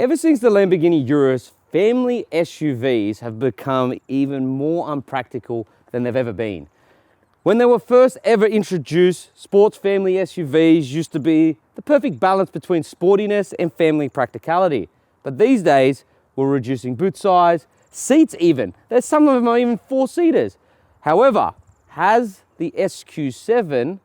Ever since the Lamborghini URUS, family SUVs have become even more unpractical than they've ever been. When they were first ever introduced, sports family SUVs used to be the perfect balance between sportiness and family practicality. But these days, we're reducing boot size, seats even. There's some of them are even 4-seaters. However, has the SQ7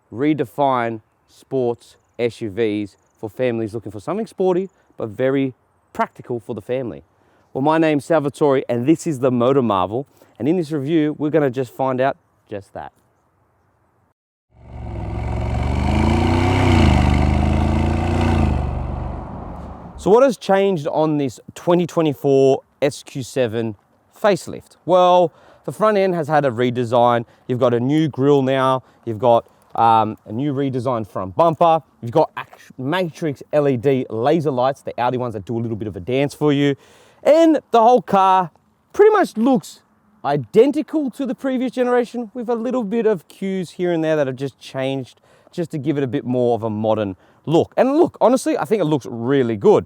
redefined sports SUVs for families looking for something sporty, but very practical for the family? Well, my name's Salvatore, and this is the Motor Marvel. And in this review, we're gonna just find out just that. So what has changed on this 2024 SQ7 facelift? Well, the front end has had a redesign. You've got a new grille now. You've got a new redesigned front bumper. You've got matrix LED laser lights, the Audi ones that do a little bit of a dance for you. And the whole car pretty much looks identical to the previous generation with a little bit of cues here and there that have just changed just to give it a bit more of a modern look. And look, honestly, I think it looks really good.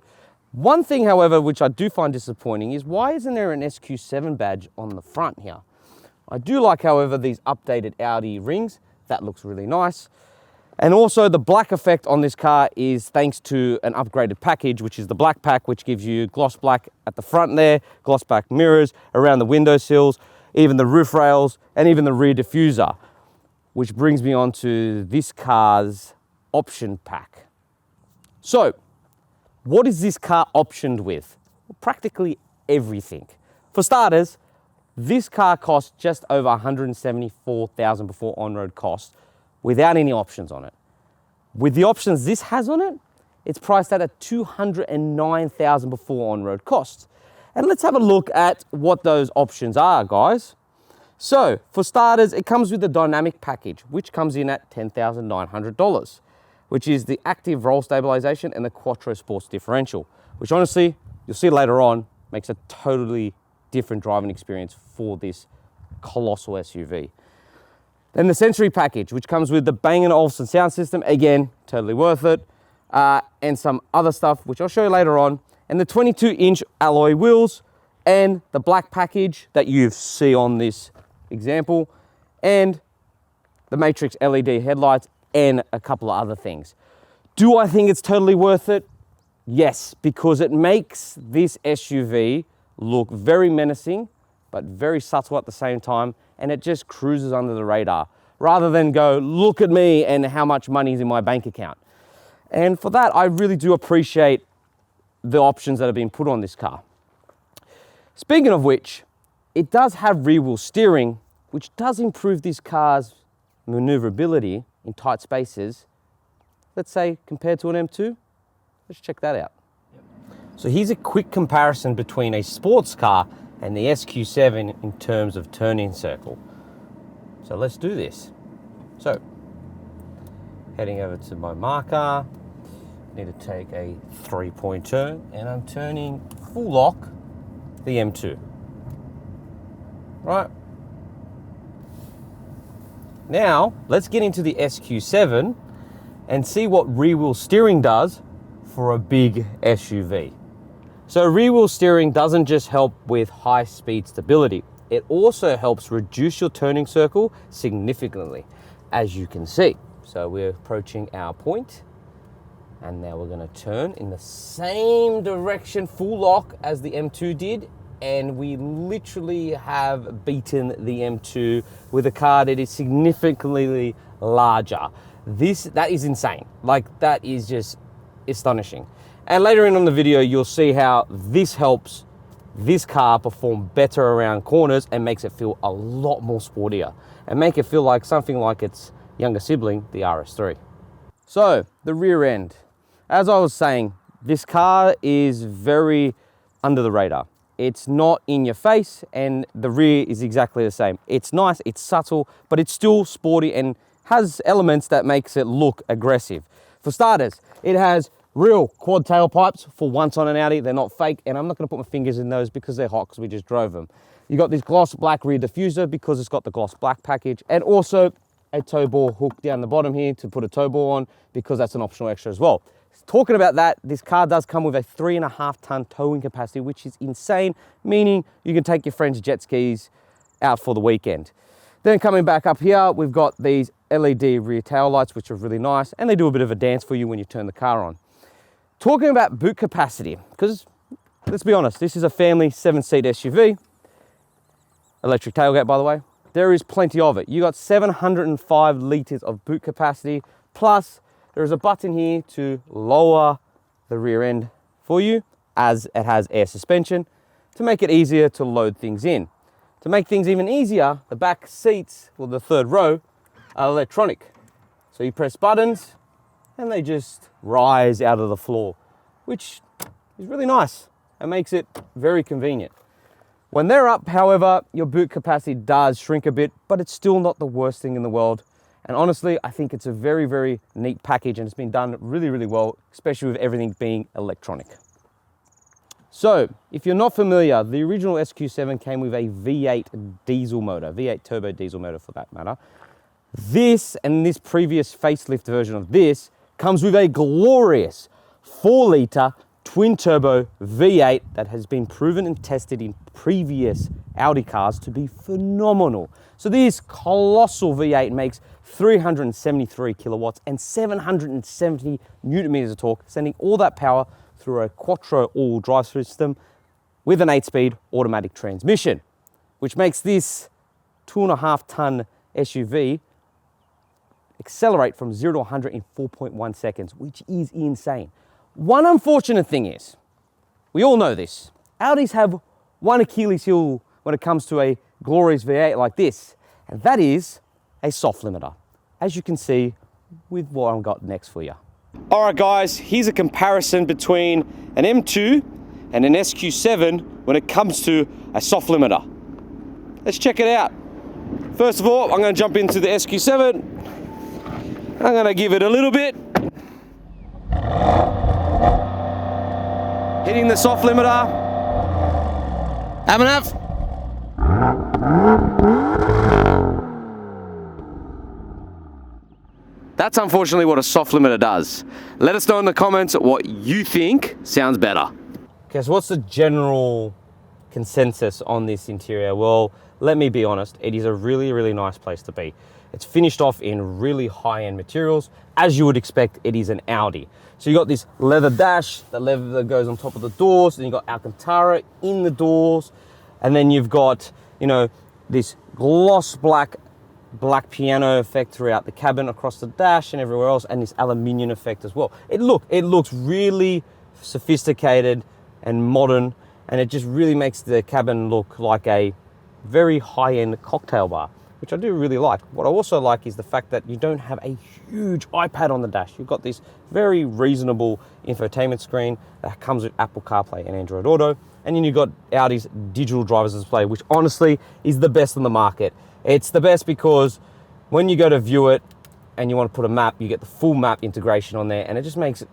One thing, however, which I do find disappointing is why isn't there an SQ7 badge on the front here? I do like, however, these updated Audi rings. That looks really nice. And also the black effect on this car is thanks to an upgraded package, which is the black pack, which gives you gloss black at the front there, gloss black mirrors around the window sills, even the roof rails, and even the rear diffuser. Which brings me on to this car's option pack. So, what is this car optioned with? Well, practically everything. For starters, this car costs just over $174,000 before on-road costs, without any options on it. With the options this has on it, it's priced at $209,000 before on-road costs. And let's have a look at what those options are, guys. So, for starters, it comes with the dynamic package, which comes in at $10,900, which is the active roll stabilization and the Quattro Sports differential, which honestly, you'll see later on, makes a totally different driving experience for this colossal SUV. Then the sensory package, which comes with the Bang & Olufsen sound system, again, totally worth it, and some other stuff, which I'll show you later on, and the 22-inch alloy wheels, and the black package that you see on this example, and the matrix LED headlights, and a couple of other things. Do I think it's totally worth it? Yes, because it makes this SUV look very menacing, but very subtle at the same time, and it just cruises under the radar, rather than go, look at me and how much money is in my bank account. And for that, I really do appreciate the options that have been put on this car. Speaking of which, it does have rear wheel steering, which does improve this car's maneuverability in tight spaces, let's say compared to an M2. Let's check that out. So here's a quick comparison between a sports car and the SQ7 in terms of turning circle. So let's do this. So, heading over to my marker, need to take a 3-point turn, and I'm turning full lock the M2. Right. Now, let's get into the SQ7 and see what rear wheel steering does for a big SUV. So rear wheel steering doesn't just help with high speed stability, it also helps reduce your turning circle significantly, as you can see. So we're approaching our point, and now we're gonna turn in the same direction, full lock, as the M2 did, and we literally have beaten the M2 with a car that is significantly larger. That is insane. Like, that is just astonishing. And later on the video, you'll see how this helps this car perform better around corners and makes it feel a lot more sportier and make it feel like something like its younger sibling, the RS3. So, the rear end. As I was saying, this car is very under the radar. It's not in your face, and the rear is exactly the same. It's nice, it's subtle, but it's still sporty and has elements that makes it look aggressive. For starters, it has real quad tailpipes for once on an Audi. They're not fake, and I'm not going to put my fingers in those because they're hot because we just drove them. You got this gloss black rear diffuser because it's got the gloss black package, and also a tow ball hook down the bottom here to put a tow ball on because that's an optional extra as well. Talking about that, this car does come with a 3.5 ton towing capacity, which is insane, meaning you can take your friend's jet skis out for the weekend. Then coming back up here, we've got these LED rear tail lights, which are really nice, and they do a bit of a dance for you when you turn the car on. Talking about boot capacity, because let's be honest, this is a family 7-seat SUV, electric tailgate by the way, there is plenty of it. You got 705 litres of boot capacity, plus there is a button here to lower the rear end for you, as it has air suspension, to make it easier to load things in. To make things even easier, the back seats, well, the third row, are electronic. So you press buttons and they just rise out of the floor, which is really nice and makes it very convenient. When they're up, however, your boot capacity does shrink a bit, but it's still not the worst thing in the world. And honestly, I think it's a very, very neat package and it's been done really, really well, especially with everything being electronic. So, if you're not familiar, the original SQ7 came with a V8 diesel motor, V8 turbo diesel motor for that matter. This and this previous facelift version of this comes with a glorious 4-litre twin turbo V8 that has been proven and tested in previous Audi cars to be phenomenal. So this colossal V8 makes 373 kilowatts and 770 newton meters of torque, sending all that power through a quattro all-wheel drive system with an 8-speed automatic transmission, which makes this 2.5 ton SUV accelerate from 0 to 100 in 4.1 seconds, which is insane. One unfortunate thing is, we all know this, Audis have one Achilles heel when it comes to a glorious V8 like this, and that is a soft limiter, as you can see with what I've got next for you. All right guys, here's a comparison between an M2 and an SQ7 when it comes to a soft limiter. Let's check it out. First of all, I'm going to jump into the SQ7. I'm going to give it a little bit. Hitting the soft limiter. Have enough. That's unfortunately what a soft limiter does. Let us know in the comments what you think sounds better. Okay, so what's the general consensus on this interior? Well, let me be honest, it is a really, really nice place to be. It's finished off in really high-end materials. As you would expect, it is an Audi. So you got this leather dash, the leather that goes on top of the doors, then you got Alcantara in the doors, and then you've got, you know, this gloss black piano effect throughout the cabin, across the dash and everywhere else, and this aluminium effect as well. It looks really sophisticated and modern, and it just really makes the cabin look like a very high-end cocktail bar, which I do really like. What I also like is the fact that you don't have a huge iPad on the dash. You've got this very reasonable infotainment screen that comes with Apple CarPlay and Android Auto, and then you've got Audi's digital driver's display, which honestly is the best on the market. It's the best because when you go to view it and you want to put a map, you get the full map integration on there, and it just makes it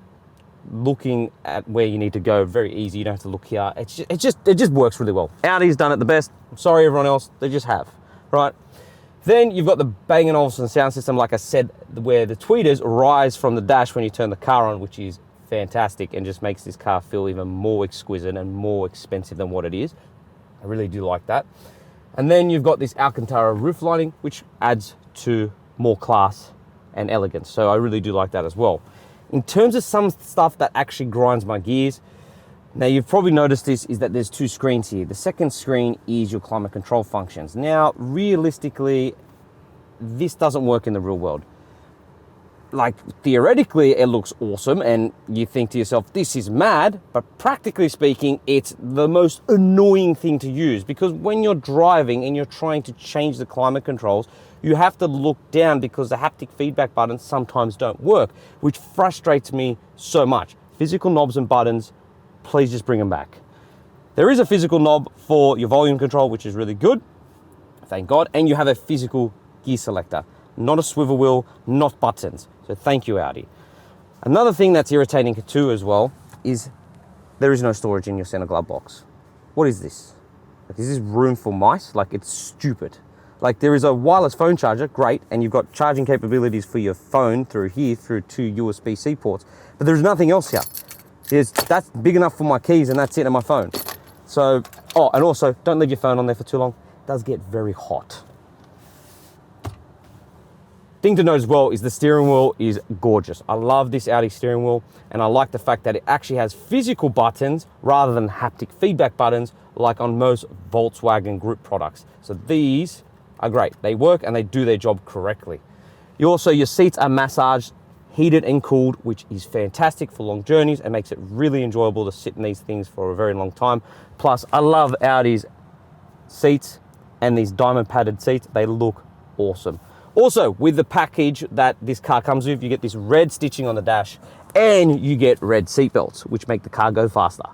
looking at where you need to go very easy. You don't have to look here. It just works really well. Audi's done it the best. I'm sorry everyone else, they just have, right? Then you've got the Bang & Olufsen sound system, like I said, where the tweeters rise from the dash when you turn the car on, which is fantastic and just makes this car feel even more exquisite and more expensive than what it is. I really do like that. And then you've got this Alcantara roof lining, which adds to more class and elegance. So I really do like that as well. In terms of some stuff that actually grinds my gears, now you've probably noticed this, is that there's two screens here. The second screen is your climate control functions. Now, realistically, this doesn't work in the real world. Like, theoretically, it looks awesome, and you think to yourself, this is mad, but practically speaking, it's the most annoying thing to use, because when you're driving and you're trying to change the climate controls, you have to look down because the haptic feedback buttons sometimes don't work, which frustrates me so much. Physical knobs and buttons, please just bring them back. There is a physical knob for your volume control, which is really good, thank God, and you have a physical gear selector, not a swivel wheel, not buttons. So thank you, Audi. Another thing that's irritating too as well is there is no storage in your center glove box. What is this? Like, is this room for mice? Like, it's stupid. Like there is a wireless phone charger, great, and you've got charging capabilities for your phone through here, through 2 USB-C ports, but there's nothing else here. That's big enough for my keys and that's it, and my phone. So, oh, and also, don't leave your phone on there for too long. It does get very hot. Thing to note as well is the steering wheel is gorgeous. I love this Audi steering wheel, and I like the fact that it actually has physical buttons rather than haptic feedback buttons like on most Volkswagen Group products. So these are great. They work and they do their job correctly. Your seats are massaged, heated and cooled, which is fantastic for long journeys and makes it really enjoyable to sit in these things for a very long time. Plus, I love Audi's seats and these diamond padded seats. They look awesome. Also, with the package that this car comes with, you get this red stitching on the dash and you get red seat belts, which make the car go faster.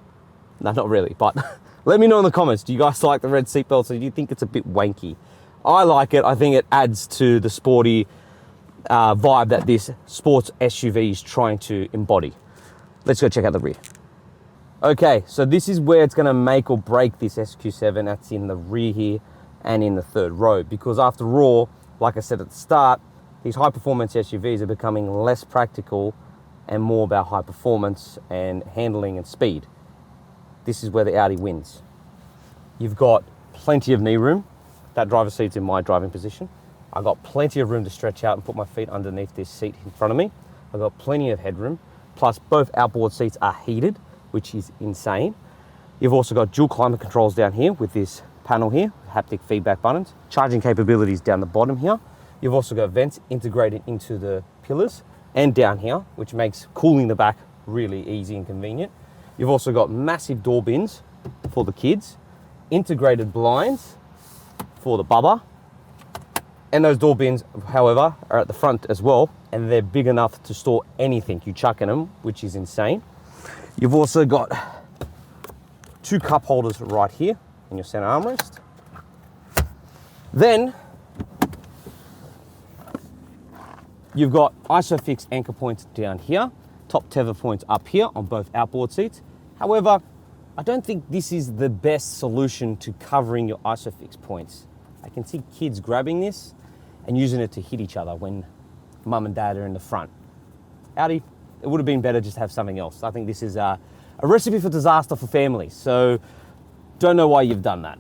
No, not really, but let me know in the comments, do you guys like the red seat belts or do you think it's a bit wanky? I like it. I think it adds to the sporty vibe that this sports SUV is trying to embody. Let's go check out the rear. Okay, so this is where it's gonna make or break this SQ7. That's in the rear here and in the third row, because after all, like I said at the start, these high performance SUVs are becoming less practical and more about high performance and handling and speed. This is where the Audi wins. You've got plenty of knee room. That driver's seat's in my driving position. I've got plenty of room to stretch out and put my feet underneath this seat in front of me. I've got plenty of headroom. Plus both outboard seats are heated, which is insane. You've also got dual climate controls down here with this panel here, haptic feedback buttons, charging capabilities down the bottom here. You've also got vents integrated into the pillars and down here, which makes cooling the back really easy and convenient. You've also got massive door bins for the kids, integrated blinds for the bubba, and those door bins, however, are at the front as well, and they're big enough to store anything you chuck in them, which is insane. You've also got 2 cup holders right here in your center armrest. Then you've got ISOFIX anchor points down here, top tether points up here on both outboard seats. However, I don't think this is the best solution to covering your ISOFIX points. I can see kids grabbing this and using it to hit each other when mum and dad are in the front. Audi, it would have been better just to have something else. I think this is a recipe for disaster for families, so don't know why you've done that.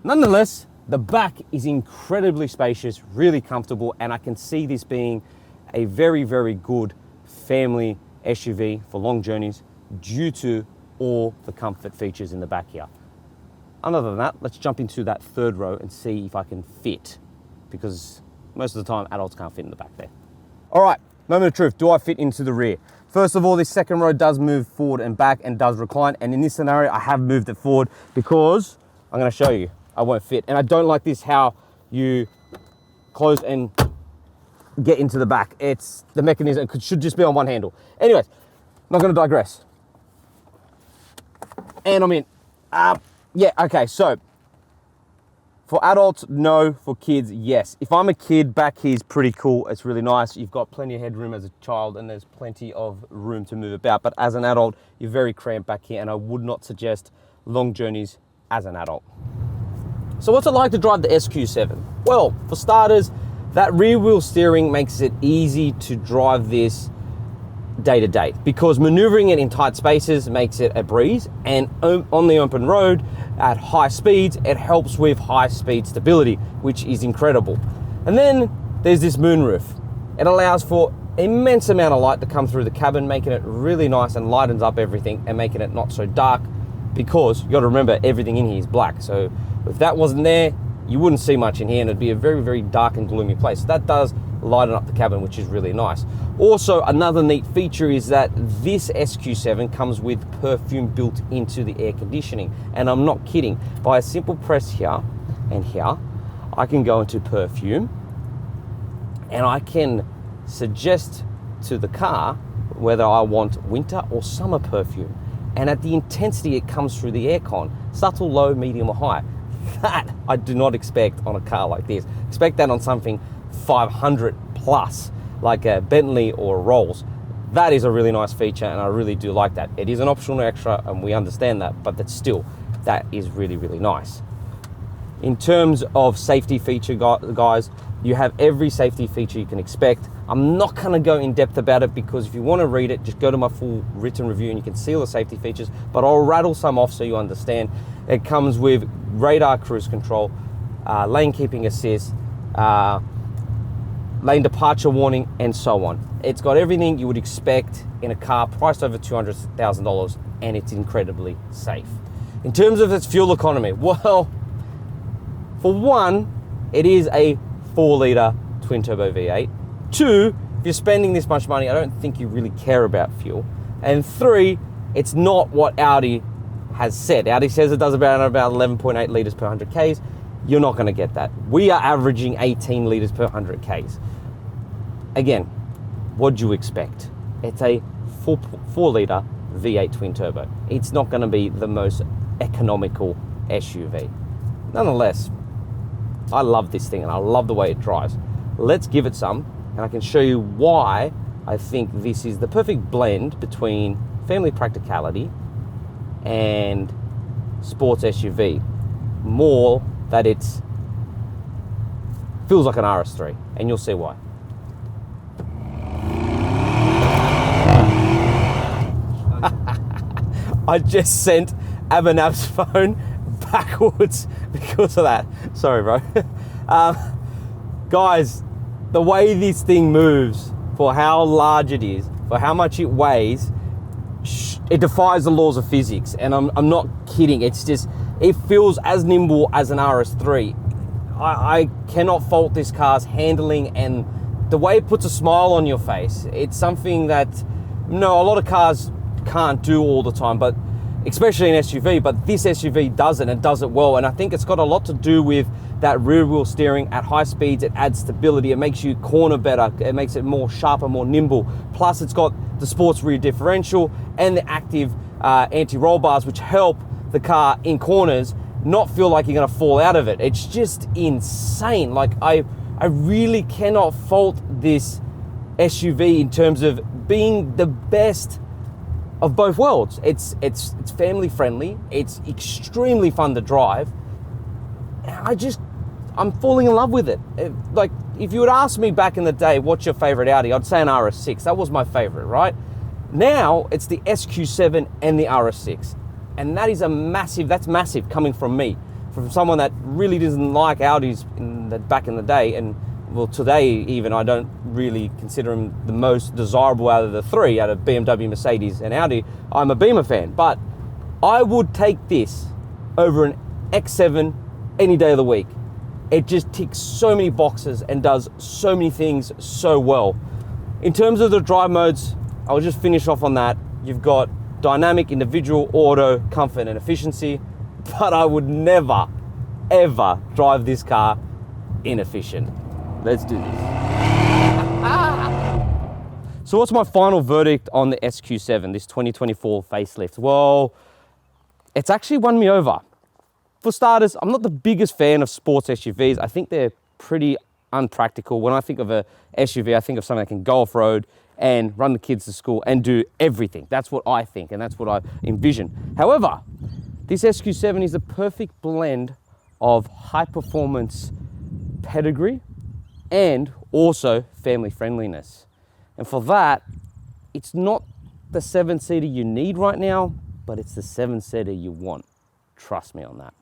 Nonetheless, the back is incredibly spacious, really comfortable, and I can see this being a very, very good family SUV for long journeys due to all the comfort features in the back here. Other than that, let's jump into that third row and see if I can fit, because most of the time adults can't fit in the back there. All right, moment of truth, do I fit into the rear? First of all, this second row does move forward and back and does recline, and in this scenario, I have moved it forward because I'm gonna show you, I won't fit. And I don't like this, how you close and get into the back. It's the mechanism, it should just be on one handle. Anyways, not gonna digress. And I'm in. Yeah, okay, so for adults, no. For kids, yes. If I'm a kid, back here's pretty cool. It's really nice. You've got plenty of headroom as a child and there's plenty of room to move about. But as an adult, you're very cramped back here, and I would not suggest long journeys as an adult. So what's it like to drive the SQ7? Well, for starters, that rear wheel steering makes it easy to drive this day to day, because maneuvering it in tight spaces makes it a breeze, and on the open road at high speeds, it helps with high speed stability, which is incredible. And then there's this moonroof. It allows for immense amount of light to come through the cabin, making it really nice and lightens up everything and making it not so dark, because you got to remember everything in here is black. So if that wasn't there, you wouldn't see much in here and it'd be a very, very dark and gloomy place. So that does lighten up the cabin, which is really nice. Also, another neat feature is that this SQ7 comes with perfume built into the air conditioning. And I'm not kidding. By a simple press here and here, I can go into perfume and I can suggest to the car whether I want winter or summer perfume. And at the intensity it comes through the aircon, subtle, low, medium or high. That I do not expect on a car like this. Expect that on something 500 plus, like a Bentley or a Rolls. That is a really nice feature and I really do like that. It is an optional extra and we understand that, but that is really, really nice. In terms of safety feature, guys, you have every safety feature you can expect. I'm not gonna go in depth about it because if you wanna read it, just go to my full written review and you can see all the safety features, but I'll rattle some off so you understand. It comes with radar cruise control, lane keeping assist, lane departure warning, and so on. It's got everything you would expect in a car priced over $200,000, and it's incredibly safe. In terms of its fuel economy, well, for one, it is a 4-litre twin-turbo V8. 2, if you're spending this much money, I don't think you really care about fuel. And 3, it's not what Audi has said. Audi says it does about 11.8 litres per 100 Ks. You're not going to get that. We are averaging 18 litres per 100 Ks. Again, what do you expect? It's a 4-litre V8 twin-turbo. It's not going to be the most economical SUV. Nonetheless, I love this thing and I love the way it drives. Let's give it some, and I can show you why I think this is the perfect blend between family practicality and sports SUV. More that it feels like an RS3, and you'll see why. I just sent Abinav's phone backwards because of that. Sorry, bro. Guys, the way this thing moves, for how large it is, for how much it weighs, it defies the laws of physics. And I'm not kidding. It's just, it feels as nimble as an RS3. I cannot fault this car's handling and the way it puts a smile on your face. It's something that, a lot of cars can't do all the time, but especially an SUV, but this SUV does it and does it well. And I think it's got a lot to do with that rear wheel steering at high speeds. It adds stability. It makes you corner better. It makes it more sharper, more nimble. Plus it's got the sports rear differential and the active anti-roll bars, which help the car in corners not feel like you're gonna fall out of it. It's just insane. Like I really cannot fault this SUV in terms of being the best of both worlds. It's family friendly. It's extremely fun to drive. I'm falling in love with it. Like if you would ask me back in the day, what's your favorite Audi? I'd say an RS6. That was my favorite, right? Now it's the SQ7 and the RS6. And that's massive coming from me, from someone that really doesn't like Audis back in the day. And well, today even, I don't really consider them the most desirable out of the three, out of BMW, Mercedes, and Audi. I'm a Beamer fan, but I would take this over an X7 any day of the week. It just ticks so many boxes and does so many things so well. In terms of the drive modes, I'll just finish off on that. You've got dynamic, individual, auto, comfort, and efficiency, but I would never, ever drive this car inefficient. Let's do this. So what's my final verdict on the SQ7, this 2024 facelift? Well, it's actually won me over. For starters, I'm not the biggest fan of sports SUVs. I think they're pretty unpractical. When I think of a SUV, I think of something that can go off-road and run the kids to school and do everything. That's what I think, and that's what I envision. However, this SQ7 is the perfect blend of high-performance pedigree and also family friendliness. And for that, it's not the 7-seater you need right now, but it's the 7-seater you want. Trust me on that.